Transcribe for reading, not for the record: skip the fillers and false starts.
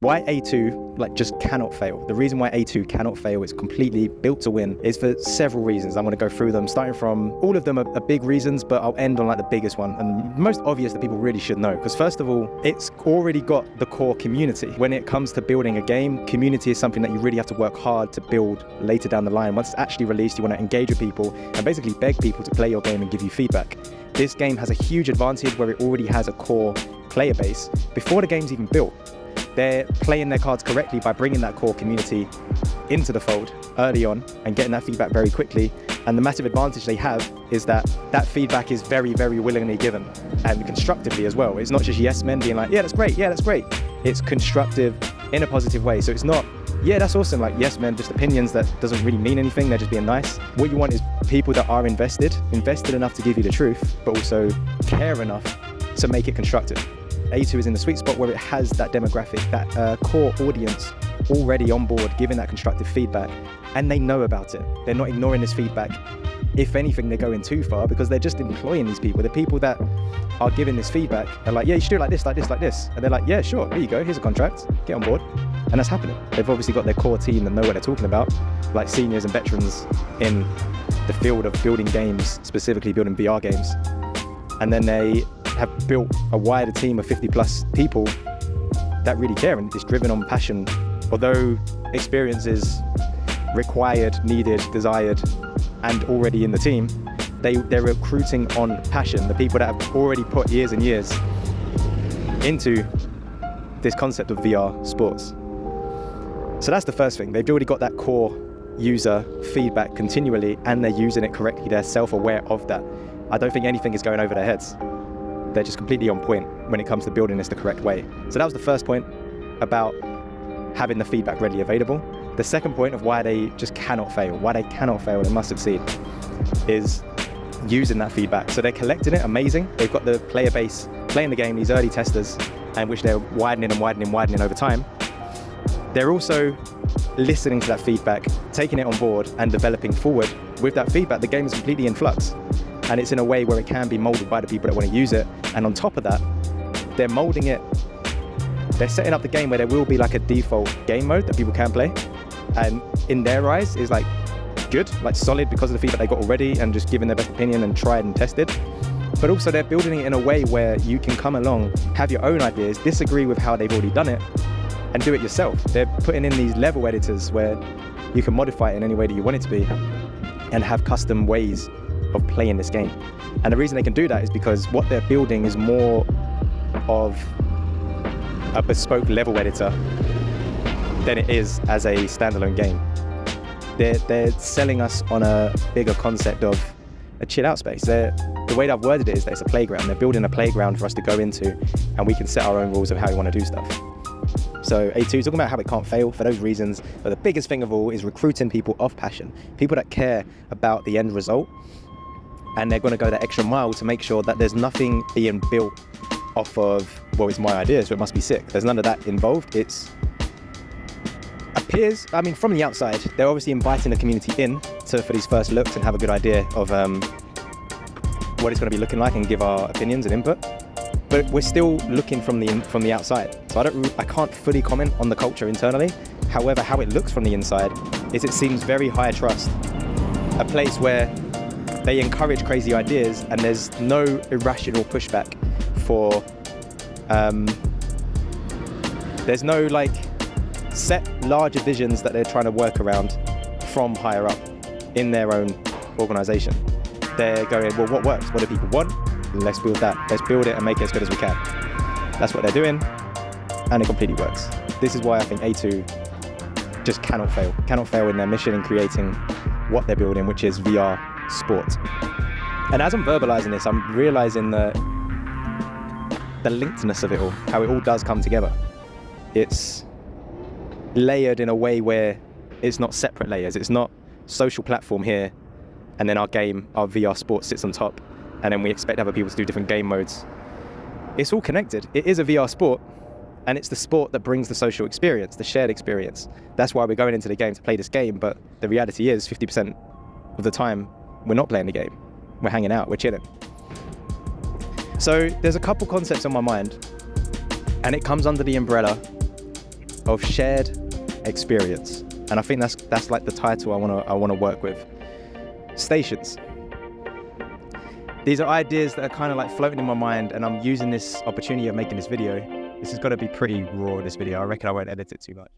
why A2 just cannot fail. The reason why A2 cannot fail, is completely built to win, is for several reasons. I'm going to go through them, starting from, all of them are big reasons, but I'll end on the biggest one and most obvious that people really should know. Because first of all, it's already got the core community. When it comes to building a game, community is something that you really have to work hard to build later down the line. Once it's actually released, you want to engage with people and basically beg people to play your game and give you feedback. This game has a huge advantage where it already has a core player base before the game's even built. They're playing their cards correctly by bringing that core community into the fold early on and getting that feedback very quickly. And the massive advantage they have is that that feedback is very, very willingly given and constructively as well. It's not just yes men being like, yeah, that's great, yeah, that's great. It's constructive in a positive way. So it's not, yeah, that's awesome, yes men, just opinions that doesn't really mean anything, they're just being nice. What you want is people that are invested enough to give you the truth, but also care enough to make it constructive. A2 is in the sweet spot where it has that demographic, that core audience already on board, giving that constructive feedback, and they know about it. They're not ignoring this feedback. If anything, they're going too far because they're just employing these people. The people that are giving this feedback are like, yeah, you should do it like this, like this, like this. And they're like, yeah, sure, here you go, here's a contract, get on board. And that's happening. They've obviously got their core team that know what they're talking about, like seniors and veterans in the field of building games, specifically building VR games. And then they have built a wider team of 50 plus people that really care, and it's driven on passion. Although experience is required, needed, desired, and already in the team, they're recruiting on passion. The people that have already put years and years into this concept of VR sports. So that's the first thing. They've already got that core user feedback continually, and they're using it correctly. They're self-aware of that. I don't think anything is going over their heads. They're just completely on point when it comes to building this the correct way. So that was the first point about having the feedback readily available. The second point of why they just cannot fail, they must succeed, is using that feedback. So they're collecting it, amazing. They've got the player base playing the game, these early testers, and which they're widening over time. They're also listening to that feedback, taking it on board and developing forward. With that feedback, the game is completely in flux. And it's in a way where it can be molded by the people that want to use it. And on top of that, they're molding it. They're setting up the game where there will be a default game mode that people can play. And in their eyes is good, solid because of the feedback they got already and just giving their best opinion and tried and tested. But also they're building it in a way where you can come along, have your own ideas, disagree with how they've already done it, and do it yourself. They're putting in these level editors where you can modify it in any way that you want it to be and have custom ways of playing this game. And the reason they can do that is because what they're building is more of a bespoke level editor than it is as a standalone game. They're selling us on a bigger concept of a chill out space. The way that I've worded it is that it's a playground. They're building a playground for us to go into, and we can set our own rules of how we want to do stuff. So A2 is talking about how it can't fail for those reasons, but the biggest thing of all is recruiting people of passion, people that care about the end result, and they're going to go that extra mile to make sure that there's nothing being built off of, well, it's my idea, so it must be sick. There's none of that involved. It appears, from the outside, they're obviously inviting the community in for these first looks and have a good idea of what it's going to be looking like and give our opinions and input. But we're still looking from the outside. So I can't fully comment on the culture internally. However, how it looks from the inside is it seems very high trust. A place where they encourage crazy ideas and there's no irrational pushback for, there's no set larger visions that they're trying to work around from higher up in their own organization. They're going, well, what works? What do people want? Let's build that. Let's build it and make it as good as we can. That's what they're doing, and it completely works. This is why I think A2 just cannot fail in their mission in creating what they're building, which is VR sport. And as I'm verbalizing this, I'm realizing the linkedness of it all, how it all does come together. It's layered in a way where it's not separate layers. It's not social platform here, and then our game, our VR sport sits on top, and then we expect other people to do different game modes. It's all connected. It is a VR sport, and it's the sport that brings the social experience, the shared experience. That's why we're going into the game to play this game, but the reality is 50% of the time, we're not playing the game. We're hanging out, we're chilling. So there's a couple concepts on my mind, and it comes under the umbrella of shared experience. And I think that's like the title I wanna work with. Stations. These are ideas that are kind of like floating in my mind, and I'm using this opportunity of making this video. This has got to be pretty raw, this video. I reckon I won't edit it too much.